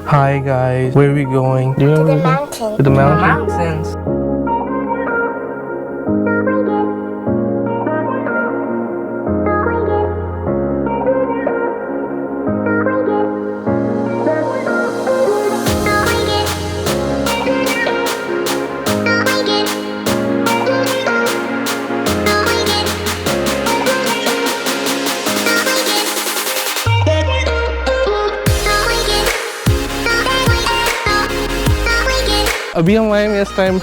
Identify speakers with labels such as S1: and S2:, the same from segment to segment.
S1: Hi guys, where are we going? Do you
S2: To
S1: know
S2: the
S1: where we're going?
S2: mountain.
S1: To the mountain.
S3: Mountains.
S1: अभी हम आए हैं इस time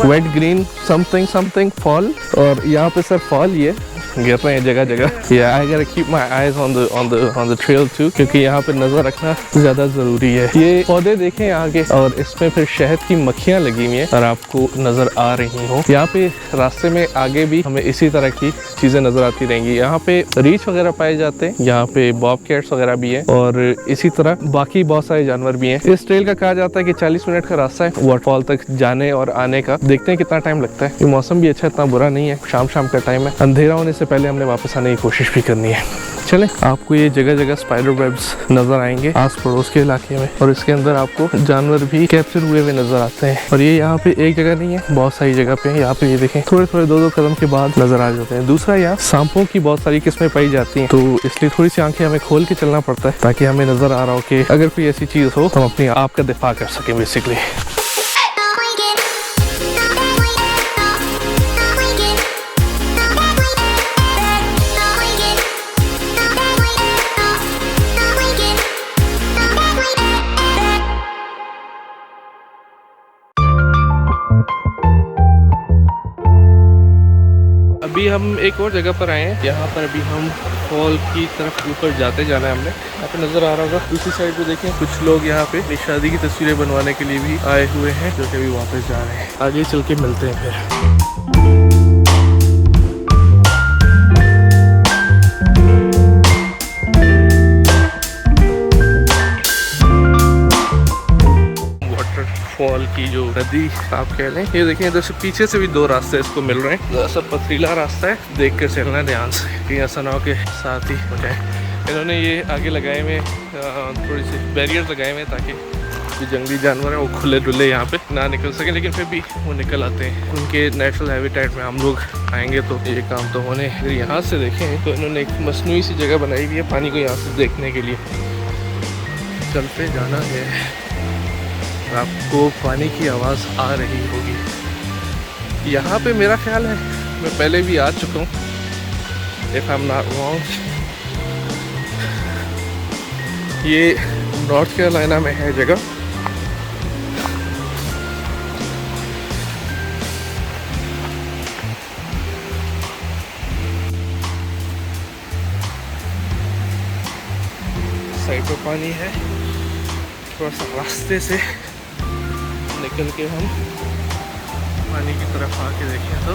S1: wet green something something fall, और यहाँ पे sir fall ये गिर रहे हैं जगह जगह। या I gotta keep my eyes on the trail too, क्योंकि यहाँ पे नजर रखना ज्यादा जरूरी है। ये पौधे देखें यहाँ के, और इसमें फिर शहद की मक्खियाँ लगी हुई हैं और आपको नजर आ रही हो। यहाँ पे रास्ते में आगे भी हमें इसी तरह की चीजें नजर आती रहेंगी। यहाँ पे रीछ वगैरह पाए जाते हैं, यहाँ पे बॉब कैट्स वगैरह भी है, और इसी तरह बाकी बहुत सारे जानवर भी हैं। इस ट्रेल का कहा जाता है कि 40 मिनट का रास्ता है वाटरफॉल तक जाने और आने का। देखते हैं कितना टाइम लगता है। ये मौसम भी अच्छा, इतना बुरा नहीं है, शाम का टाइम है, अंधेरा होने से पहले हमने वापस आने की कोशिश भी करनी है। चले, आपको ये जगह जगह स्पाइडर वेब्स नजर आएंगे आस पड़ोस के इलाके में, और इसके अंदर आपको जानवर भी कैप्चर हुए हुए नजर आते हैं। और ये यहाँ पे एक जगह नहीं है, बहुत सारी जगह पे है। यहाँ पे ये देखें, थोड़े थोड़े 2-2 कदम के बाद नजर आ जाते हैं। दूसरा, यहाँ सांपों की बहुत सारी किस्में पाई जाती हैं, तो इसलिए थोड़ी सी आंखें हमें खोल के चलना पड़ता है, ताकि हमें नजर आ रहा हो कि अगर कोई ऐसी चीज हो तो हम अपने आप का दिफा कर सकें बेसिकली। अभी हम एक और जगह पर आए हैं। यहाँ पर अभी हम फॉल की तरफ ऊपर जाते जाना है हमने। यहाँ पे नजर आ रहा होगा, दूसरी साइड पे देखें, कुछ लोग यहाँ पे अपनी शादी की तस्वीरें बनवाने के लिए भी आए हुए हैं, जो कि अभी वापस जा रहे हैं। आगे चल के मिलते हैं फिर। फॉल की जो नदी आप कह लें, ये देखें, इधर से पीछे से भी 2 रास्ते इसको मिल रहे हैं। जरा सा पथरीला रास्ता है, देख कर चलना ध्यान से, कहीं ऐसा ना हो के साथ ही हो जाए। इन्होंने ये आगे लगाए हुए थोड़ी सी बैरियर लगाए हुए, ताकि जो जंगली जानवर हैं वो खुले डुले यहाँ पे ना निकल सके, लेकिन फिर भी वो निकल आते हैं। उनके नेचुरल हैबिटेट में हम लोग आएंगे तो ये काम तो होने। अगर यहाँ से देखें तो इन्होंने एक मसनूई सी जगह बनाई हुई है पानी को यहाँ से देखने के लिए। चलते जाना है, आपको पानी की आवाज़ आ रही होगी। यहाँ पे मेरा ख्याल है मैं पहले भी आ चुका हूँ, if I am not wrong. ये नॉर्थ कैरोलिना में है जगह। साइड पे पानी है, थोड़ा सा रास्ते से निकल के हम पानी की तरफ आके देखें तो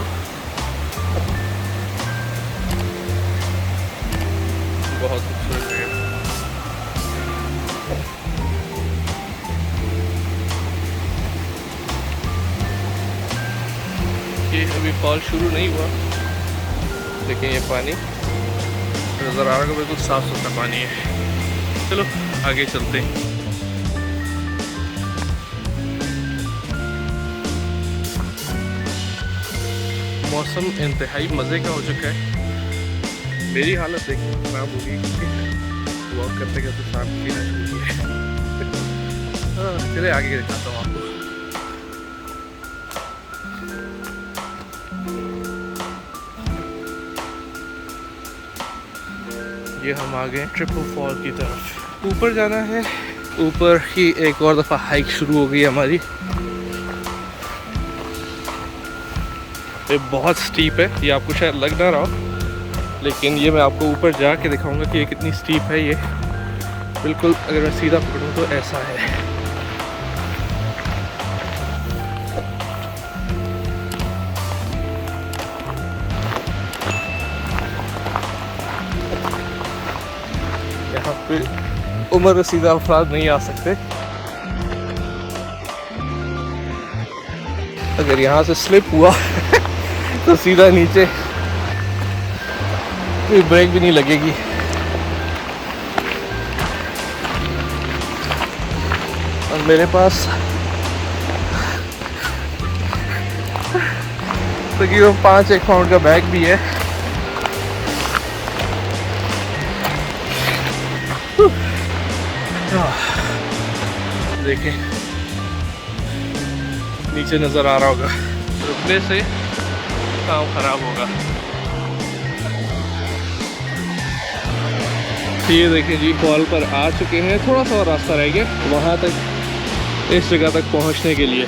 S1: बहुत खूबसूरत जगह। ये अभी फॉल शुरू नहीं हुआ, लेकिन ये पानी नज़र आ रहा है, बिल्कुल साफ सुथरा पानी है। चलो आगे चलते हैं। मौसम इंतहाई मज़े का हो चुका है। मेरी हालत देखिए खराब हो गई, क्योंकि वॉक करते करते सांप पीना शुरू किया। चलिए आगे दिखाता हूँ आपको। ये हम आ गए ट्रिपल फॉल की तरफ। ऊपर जाना है, ऊपर ही एक और दफ़ा हाइक शुरू हो गई हमारी। ये बहुत स्टीप है, ये आपको शायद लग ना रहा हो, लेकिन ये मैं आपको ऊपर जाके दिखाऊंगा कि ये कितनी स्टीप है। ये बिल्कुल अगर मैं सीधा पकड़ूँ तो ऐसा है। यहाँ पे उम्र रसीदा अफराद नहीं आ सकते। अगर यहाँ से स्लिप हुआ तो सीधा नीचे, कोई ब्रेक भी नहीं लगेगी। और मेरे पास तकरीबन 5 पाउंड का बैग भी है। देखिए नीचे नज़र आ रहा होगा, रुकने से काम खराब होगा। ये देखिए जी, फॉल पर आ चुके हैं, थोड़ा सा और रास्ता रह गया वहाँ तक, इस जगह तक पहुँचने के लिए।